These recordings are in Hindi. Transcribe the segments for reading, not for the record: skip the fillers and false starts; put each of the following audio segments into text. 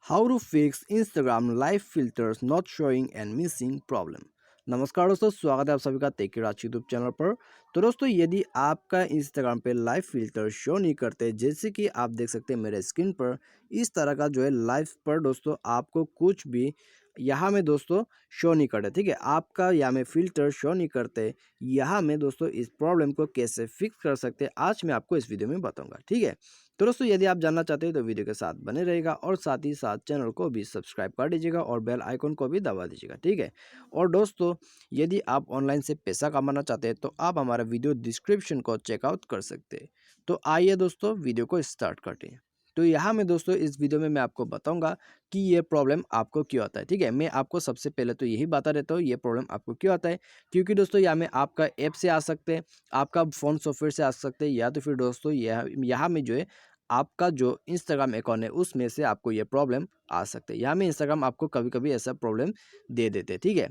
How to fix Instagram live filters not showing and missing problem. नमस्कार दोस्तों, स्वागत है आप सभी का टेकीराज यूट्यूब चैनल पर। तो दोस्तों, यदि आपका इंस्टाग्राम पे लाइव फिल्टर शो नहीं करते, जैसे कि आप देख सकते हैं मेरे स्क्रीन पर, इस तरह का जो है लाइव पर दोस्तों आपको कुछ भी यहाँ में दोस्तों शो नहीं करते। ठीक है, आपका यहाँ में फिल्टर शो नहीं करते। यहाँ में दोस्तों इस प्रॉब्लम को कैसे फिक्स कर सकते हैं, आज मैं आपको इस वीडियो में बताऊंगा। ठीक है, तो दोस्तों यदि आप जानना चाहते हैं तो वीडियो के साथ बने रहेगा और साथ ही साथ चैनल को भी सब्सक्राइब कर दीजिएगा और बेल आइकन को भी दबा दीजिएगा। ठीक है, और दोस्तों यदि आप ऑनलाइन से पैसा कमाना चाहते हैं तो आप हमारा वीडियो डिस्क्रिप्शन को चेकआउट कर सकते हैं। तो आइए दोस्तों वीडियो को स्टार्ट करते हैं। तो यहाँ में दोस्तों इस वीडियो में मैं आपको बताऊंगा कि ये प्रॉब्लम आपको क्यों आता है। ठीक है, मैं आपको सबसे पहले तो यही बता देता हूँ ये प्रॉब्लम आपको क्यों आता है। क्योंकि दोस्तों यहाँ में आपका ऐप से आ सकते हैं, आपका फ़ोन सॉफ्टवेयर से आ सकते हैं, या तो फिर दोस्तों यहाँ में जो है आपका जो इंस्टाग्राम अकाउंट है उसमें से आपको ये प्रॉब्लम आ सकते हैं। यहाँ में इंस्टाग्राम आपको कभी कभी ऐसा प्रॉब्लम दे देते हैं। ठीक है,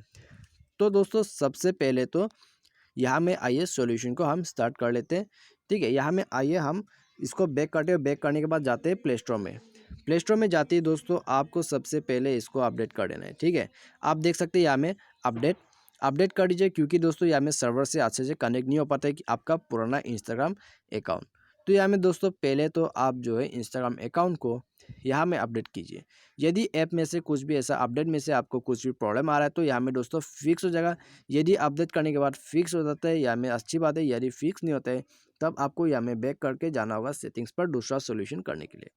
तो दोस्तों सबसे पहले तो यहाँ में आइए सॉल्यूशन को हम स्टार्ट कर लेते हैं। ठीक है, यहाँ में आइए हम इसको बैक करते हैं। बैक करने के बाद जाते हैं प्ले स्टोर में। प्ले स्टोर में जाते ही दोस्तों आपको सबसे पहले इसको अपडेट कर देना है। ठीक है, आप देख सकते हैं यहाँ में अपडेट अपडेट कर दीजिए, क्योंकि दोस्तों यहाँ में सर्वर से अच्छे से कनेक्ट नहीं हो पाता है कि आपका पुराना इंस्टाग्राम अकाउंट। तो यहाँ में दोस्तों पहले तो आप जो है इंस्टाग्राम अकाउंट को यहाँ में अपडेट कीजिए। यदि ऐप में से कुछ भी ऐसा अपडेट में से आपको कुछ भी प्रॉब्लम आ रहा है तो यहाँ में दोस्तों फिक्स हो जाएगा। यदि अपडेट करने के बाद फिक्स हो जाता है यहाँ में अच्छी बात है, यदि फिक्स नहीं होता है तब आपको यहाँ में बैक करके जाना होगा सेटिंग्स पर दूसरा सोल्यूशन करने के लिए।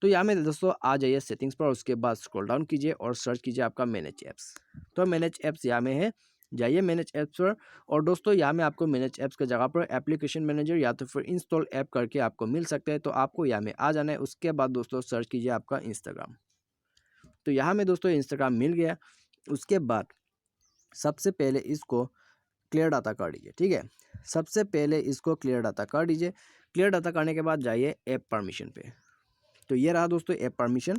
तो यहाँ में दोस्तों आ जाइए सेटिंग्स पर, उसके बाद स्क्रॉल डाउन कीजिए और सर्च कीजिए आपका मैनेज ऐप्स। तो मैनेज ऐप्स यहाँ में है, जाइए मैनेज ऐप्स पर। और दोस्तों यहाँ में आपको मैनेज ऐप्स के जगह पर एप्लीकेशन मैनेजर या तो फिर इंस्टॉल ऐप करके आपको मिल सकता है। तो आपको यहाँ में आ जाना है। उसके बाद दोस्तों सर्च कीजिए आपका इंस्टाग्राम। तो यहाँ में दोस्तों इंस्टाग्राम मिल गया। उसके बाद सबसे पहले इसको क्लियर डाटा कर दीजिए। ठीक है, सबसे पहले इसको क्लियर डाटा कर दीजिए। क्लियर डाटा करने के बाद जाइए ऐप परमिशन पे। तो ये रहा दोस्तों ऐप परमिशन।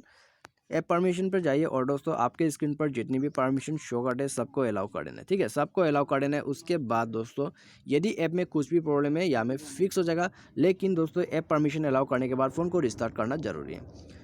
ऐप परमिशन पर जाइए और दोस्तों आपके स्क्रीन पर जितनी भी परमिशन शो करते हैं सबको अलाउ कर देना है। ठीक है, सबको अलाउ कर देना है। उसके बाद दोस्तों यदि ऐप में कुछ भी प्रॉब्लम है या में फिक्स हो जाएगा। लेकिन दोस्तों ऐप परमिशन अलाउ करने के बाद फ़ोन को रिस्टार्ट करना जरूरी है।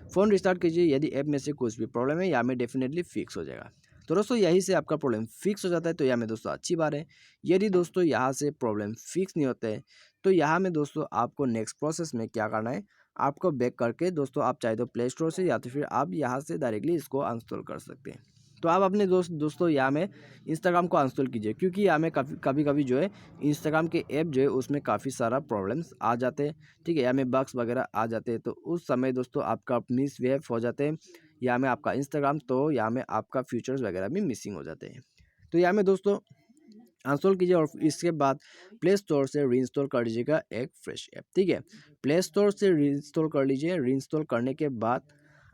फ़ोन रिस्टार्ट कीजिए, यदि ऐप में से कुछ भी प्रॉब्लम है या में डेफिनेटली फिक्स हो जाएगा। तो दोस्तों यहीं से आपका प्रॉब्लम फिक्स हो जाता है तो यहाँ में दोस्तों अच्छी बात है। यदि दोस्तों यहाँ से प्रॉब्लम फिक्स नहीं होता है तो यहाँ में दोस्तों आपको नेक्स्ट प्रोसेस में क्या करना है, आपको बैक करके दोस्तों आप चाहे तो प्ले स्टोर से या तो फिर आप यहाँ से डायरेक्टली इसको अनइंस्टॉल कर सकते हैं। तो आप अपने दोस्तों यहाँ में इंस्टाग्राम को अनइंस्टॉल कीजिए, क्योंकि यहाँ में कभी कभी जो है इंस्टाग्राम के ऐप जो है उसमें काफ़ी सारा प्रॉब्लम्स आ जाते हैं। ठीक है, यहाँ में बग्स वगैरह आ जाते हैं। तो उस समय दोस्तों आपका मिसबिहेव हो जाते हैं यहाँ में आपका इंस्टाग्राम, तो यहाँ में आपका फीचर्स वगैरह भी मिसिंग हो जाते हैं। तो यहाँ में दोस्तों इंस्टॉल कीजिए और इसके बाद प्ले स्टोर से रीइंस्टॉल कर लीजिएगा एक फ्रेश ऐप। ठीक है, प्ले स्टोर से रीइंस्टॉल कर लीजिए। रीइंस्टॉल करने के बाद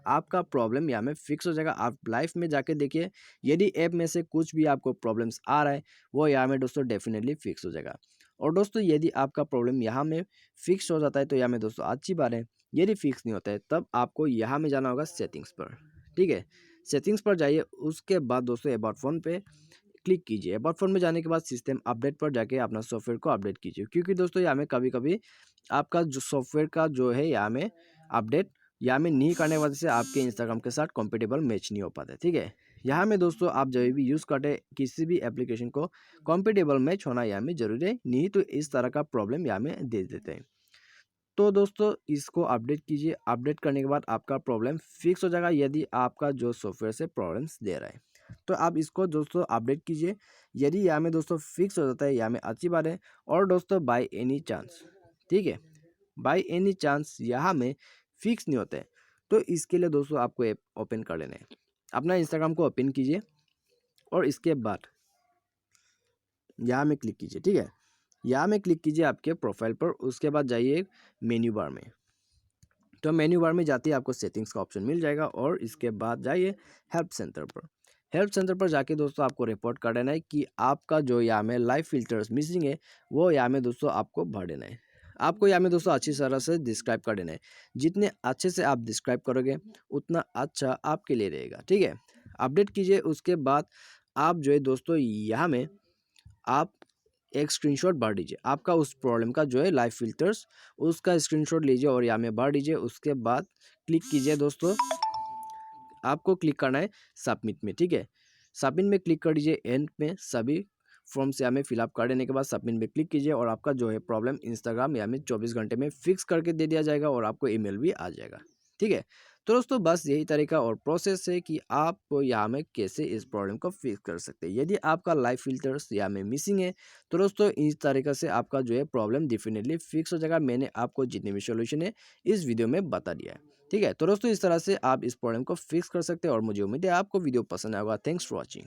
आपका प्रॉब्लम यहाँ में फिक्स हो जाएगा। आप लाइव में जाके देखिए, यदि ऐप में से कुछ भी आपको प्रॉब्लम्स आ रहा है वो यहाँ में दोस्तों डेफिनेटली फिक्स हो जाएगा। और दोस्तों यदि आपका प्रॉब्लम यहाँ में फिक्स हो जाता है तो यहाँ में दोस्तों अच्छी बात है। यदि फिक्स नहीं होता है तब आपको यहाँ में जाना होगा सेटिंग्स पर। ठीक है, सेटिंग्स पर जाइए। उसके बाद दोस्तों अबाउट फ़ोन पे क्लिक कीजिए। अबाउट फ़ोन में जाने के बाद सिस्टम अपडेट पर जाके अपना सॉफ्टवेयर को अपडेट कीजिए, क्योंकि दोस्तों यहाँ में कभी कभी आपका जो सॉफ्टवेयर का जो है यहाँ में अपडेट यहाँ में नहीं करने की वजह से आपके इंस्टाग्राम के साथ कंपेटेबल मैच नहीं हो पाता है। ठीक है, यहाँ में दोस्तों आप जब भी यूज़ करते किसी भी एप्लीकेशन को कंपेटेबल मैच होना यहाँ में जरूरी है, नहीं तो इस तरह का प्रॉब्लम यहाँ में दे देते हैं। तो दोस्तों इसको अपडेट कीजिए। अपडेट करने के बाद आपका प्रॉब्लम फिक्स हो जाएगा, यदि आपका जो सॉफ्टवेयर से प्रॉब्लम्स दे रहा है। तो आप इसको दोस्तों अपडेट कीजिए। यदि यहाँ में दोस्तों फिक्स हो जाता है यहाँ में अच्छी बात है। और दोस्तों बाय एनी चांस, ठीक है, बाय एनी चांस यहाँ में फिक्स नहीं होता है तो इसके लिए दोस्तों आपको ऐप ओपन कर लेना है। अपना इंस्टाग्राम को ओपन कीजिए और इसके बाद यहाँ में क्लिक कीजिए। ठीक है, यहाँ में क्लिक कीजिए आपके प्रोफाइल पर। उसके बाद जाइए मेन्यू बार में। तो मेन्यू बार में जाते ही आपको सेटिंग्स का ऑप्शन मिल जाएगा और इसके बाद जाइए हेल्प सेंटर पर। हेल्प सेंटर पर जाके दोस्तों आपको रिपोर्ट कर देना है कि आपका जो यहाँ में लाइव फिल्टर्स मिसिंग है वो यहाँ में दोस्तों आपको भर देना है। आपको यहाँ में दोस्तों अच्छी तरह से डिस्क्राइब कर देना है। जितने अच्छे से आप डिस्क्राइब करोगे उतना अच्छा आपके लिए रहेगा। ठीक है, अपडेट कीजिए। उसके बाद आप जो है दोस्तों यहाँ में आप एक स्क्रीनशॉट भर दीजिए आपका उस प्रॉब्लम का जो है लाइव फिल्टर्स, उसका स्क्रीनशॉट लीजिए और यहाँ में भर दीजिए। उसके बाद क्लिक कीजिए दोस्तों आपको क्लिक करना है सबमिट में, ठीक है। सबमिट में क्लिक कर दीजिए, एंड में सभी फॉर्म्स यहाँ में फिलअप कर देने के बाद सबमिट में क्लिक कीजिए और आपका जो है प्रॉब्लम इंस्टाग्राम यहाँ में 24 घंटे में फिक्स करके दे दिया जाएगा और आपको ईमेल भी आ जाएगा, ठीक है। तो दोस्तों बस यही तरीका और प्रोसेस है कि आप यहाँ में कैसे इस प्रॉब्लम को फिक्स कर सकते हैं। यदि आपका लाइव फिल्टर्स यहाँ में मिसिंग है तो दोस्तों इस तरीके से आपका जो है प्रॉब्लम डेफिनेटली फिक्स हो जाएगा। मैंने आपको जितने भी सोल्यूशन है इस वीडियो में बता दिया है, ठीक है। तो दोस्तों इस तरह से आप इस प्रॉब्लम को फिक्स कर सकते हैं और मुझे उम्मीद है आपको वीडियो पसंद आएगा। Thanks for watching.